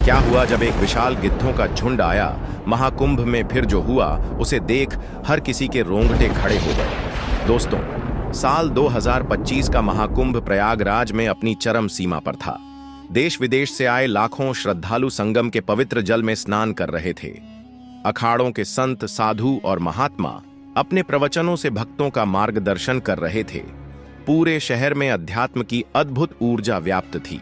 क्या हुआ जब एक विशाल गिद्धों का झुंड आया महाकुंभ में। फिर जो हुआ उसे देख हर किसी के रोंगटे खड़े हो गए। दोस्तों, साल 2025 का महाकुंभ प्रयागराज में अपनी चरम सीमा पर था। देश विदेश से आए लाखों श्रद्धालु संगम के पवित्र जल में स्नान कर रहे थे। अखाड़ों के संत, साधु और महात्मा अपने प्रवचनों से भक्तों का मार्गदर्शन कर रहे थे। पूरे शहर में अध्यात्म की अद्भुत ऊर्जा व्याप्त थी।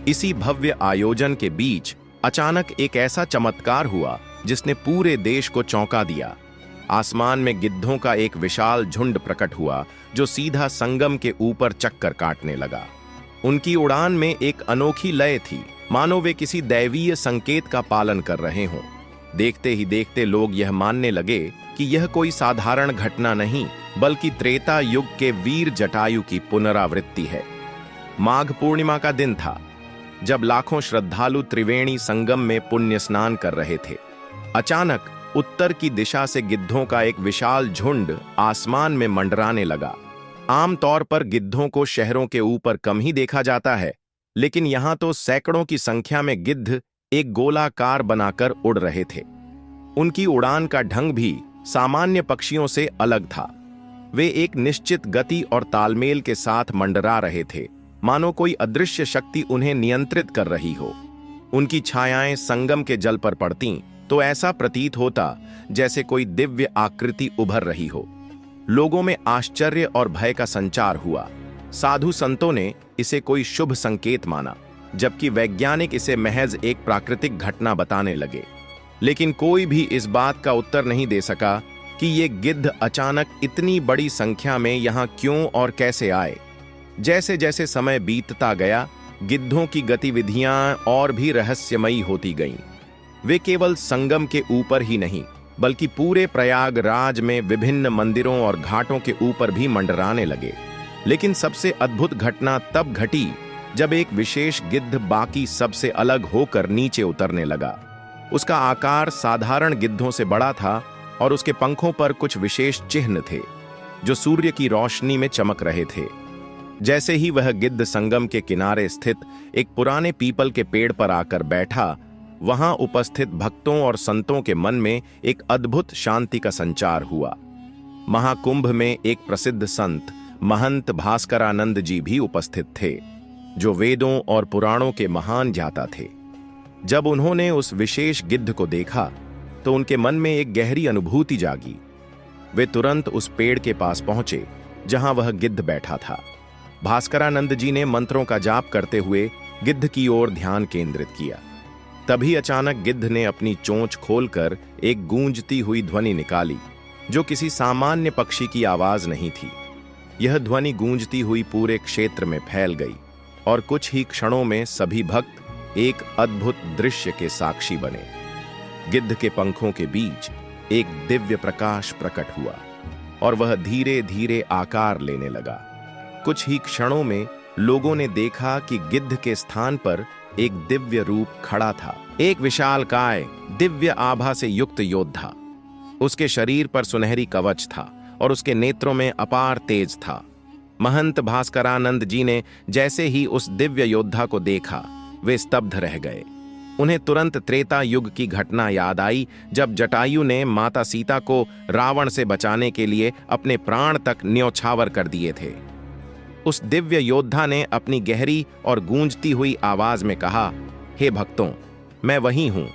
इसी भव्य आयोजन के बीच अचानक एक ऐसा चमत्कार हुआ जिसने पूरे देश को चौंका दिया। आसमान में गिद्धों का एक विशाल झुंड प्रकट हुआ जो सीधा संगम के ऊपर चक्कर काटने लगा। उनकी उड़ान में एक अनोखी लय थी, मानो वे किसी दैवीय संकेत का पालन कर रहे हों। देखते ही देखते लोग यह मानने लगे कि यह कोई साधारण घटना नहीं, बल्कि त्रेता युग के वीर जटायु की पुनरावृत्ति है। माघ पूर्णिमा का दिन था, जब लाखों श्रद्धालु त्रिवेणी संगम में पुण्य स्नान कर रहे थे। अचानक उत्तर की दिशा से गिद्धों का एक विशाल झुंड आसमान में मंडराने लगा। आमतौर पर गिद्धों को शहरों के ऊपर कम ही देखा जाता है, लेकिन यहां तो सैकड़ों की संख्या में गिद्ध एक गोलाकार बनाकर उड़ रहे थे। उनकी उड़ान का ढंग भी सामान्य पक्षियों से अलग था। वे एक निश्चित गति और तालमेल के साथ मंडरा रहे थे, मानो कोई अदृश्य शक्ति उन्हें नियंत्रित कर रही हो। उनकी छायाएं संगम के जल पर पड़तीं तो ऐसा प्रतीत होता जैसे कोई दिव्य आकृति उभर रही हो। लोगों में आश्चर्य और भय का संचार हुआ। साधु संतों ने इसे कोई शुभ संकेत माना, जबकि वैज्ञानिक इसे महज एक प्राकृतिक घटना बताने लगे। लेकिन कोई भी इस बात का उत्तर नहीं दे सका कि ये गिद्ध अचानक इतनी बड़ी संख्या में यहां क्यों और कैसे आए। जैसे जैसे समय बीतता गया, गिद्धों की गतिविधियां और भी रहस्यमयी होती गईं। वे केवल संगम के ऊपर ही नहीं, बल्कि पूरे प्रयागराज में विभिन्न मंदिरों और घाटों के ऊपर भी मंडराने लगे। लेकिन सबसे अद्भुत घटना तब घटी जब एक विशेष गिद्ध बाकी सबसे अलग होकर नीचे उतरने लगा। उसका आकार साधारण गिद्धों से बड़ा था और उसके पंखों पर कुछ विशेष चिन्ह थे जो सूर्य की रोशनी में चमक रहे थे। जैसे ही वह गिद्ध संगम के किनारे स्थित एक पुराने पीपल के पेड़ पर आकर बैठा, वहां उपस्थित भक्तों और संतों के मन में एक अद्भुत शांति का संचार हुआ। महाकुंभ में एक प्रसिद्ध संत महंत भास्करानंद जी भी उपस्थित थे, जो वेदों और पुराणों के महान ज्ञाता थे। जब उन्होंने उस विशेष गिद्ध को देखा तो उनके मन में एक गहरी अनुभूति जागी। वे तुरंत उस पेड़ के पास पहुंचे जहां वह गिद्ध बैठा था। भास्करानंद जी ने मंत्रों का जाप करते हुए गिद्ध की ओर ध्यान केंद्रित किया। तभी अचानक गिद्ध ने अपनी चोंच खोलकर एक गूंजती हुई ध्वनि निकाली, जो किसी सामान्य पक्षी की आवाज नहीं थी। यह ध्वनि गूंजती हुई पूरे क्षेत्र में फैल गई और कुछ ही क्षणों में सभी भक्त एक अद्भुत दृश्य के साक्षी बने। गिद्ध के पंखों के बीच एक दिव्य प्रकाश प्रकट हुआ और वह धीरे धीरे आकार लेने लगा। कुछ ही क्षणों में लोगों ने देखा कि गिद्ध के स्थान पर एक दिव्य रूप खड़ा था, एक विशालकाय दिव्य आभा से युक्त योद्धा। उसके शरीर पर सुनहरी कवच था और उसके नेत्रों में अपार तेज था। महंत भास्करानंद जी ने जैसे ही उस दिव्य योद्धा को देखा, वे स्तब्ध रह गए। उन्हें तुरंत त्रेता युग की घटना याद आई, जब जटायु ने माता सीता को रावण से बचाने के लिए अपने प्राण तक न्यौछावर कर दिए थे। उस दिव्य योद्धा ने अपनी गहरी और गूंजती हुई आवाज में कहा, हे भक्तों, मैं वही हूं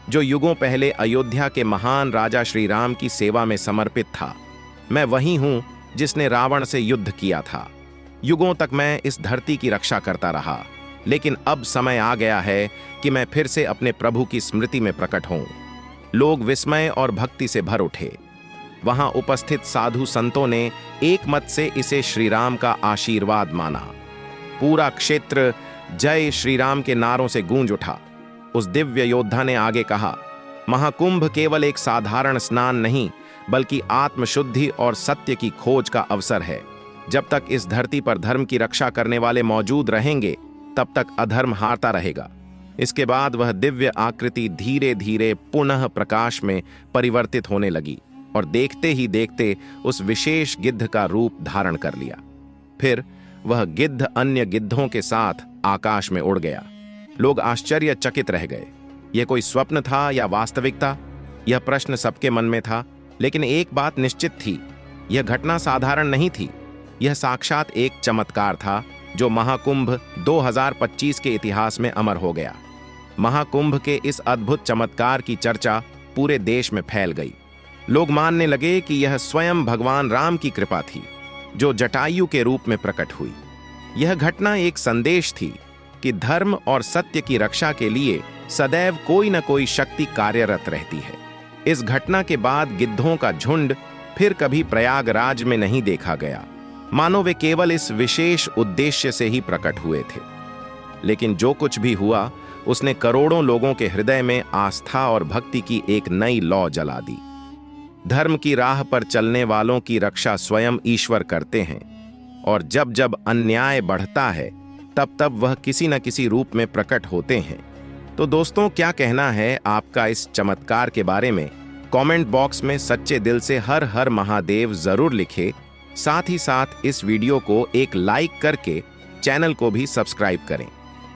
जो युगों पहले अयोध्या के महान राजा श्री राम की सेवा में समर्पित था। मैं वही हूं जिसने रावण से युद्ध किया था। युगों तक मैं इस धरती की रक्षा करता रहा, लेकिन अब समय आ गया है कि मैं फिर से अपने प्रभु की स्मृति में प्रकट हूं। लोग विस्मय और भक्ति से भर उठे। वहां उपस्थित साधु संतों ने एक मत से इसे श्री राम का आशीर्वाद माना। पूरा क्षेत्र जय श्री राम के नारों से गूंज उठा। उस दिव्य योद्धा ने आगे कहा, महाकुंभ केवल एक साधारण स्नान नहीं, बल्कि आत्मशुद्धि और सत्य की खोज का अवसर है। जब तक इस धरती पर धर्म की रक्षा करने वाले मौजूद रहेंगे, तब तक अधर्म हारता रहेगा। इसके बाद वह दिव्य आकृति धीरे धीरे पुनः प्रकाश में परिवर्तित होने लगी और देखते ही देखते उस विशेष गिद्ध का रूप धारण कर लिया। फिर वह गिद्ध अन्य गिद्धों के साथ आकाश में उड़ गया। लोग आश्चर्यचकित रह गए। यह कोई स्वप्न था या वास्तविकता? यह प्रश्न सबके मन में था, लेकिन एक बात निश्चित थी, यह घटना साधारण नहीं थी। यह साक्षात एक चमत्कार था जो महाकुंभ 2025 के इतिहास में अमर हो गया। महाकुंभ के इस अद्भुत चमत्कार की चर्चा पूरे देश में फैल गई। लोग मानने लगे कि यह स्वयं भगवान राम की कृपा थी जो जटायु के रूप में प्रकट हुई। यह घटना एक संदेश थी कि धर्म और सत्य की रक्षा के लिए सदैव कोई न कोई शक्ति कार्यरत रहती है। इस घटना के बाद गिद्धों का झुंड फिर कभी प्रयागराज में नहीं देखा गया, मानो वे केवल इस विशेष उद्देश्य से ही प्रकट हुए थे। लेकिन जो कुछ भी हुआ, उसने करोड़ों लोगों के हृदय में आस्था और भक्ति की एक नई लौ जला दी। धर्म की राह पर चलने वालों की रक्षा स्वयं ईश्वर करते हैं, और जब जब अन्याय बढ़ता है तब तब वह किसी न किसी रूप में प्रकट होते हैं। तो दोस्तों, क्या कहना है आपका इस चमत्कार के बारे में? कमेंट बॉक्स में सच्चे दिल से हर हर महादेव जरूर लिखें। साथ ही साथ इस वीडियो को एक लाइक करके चैनल को भी सब्सक्राइब करें।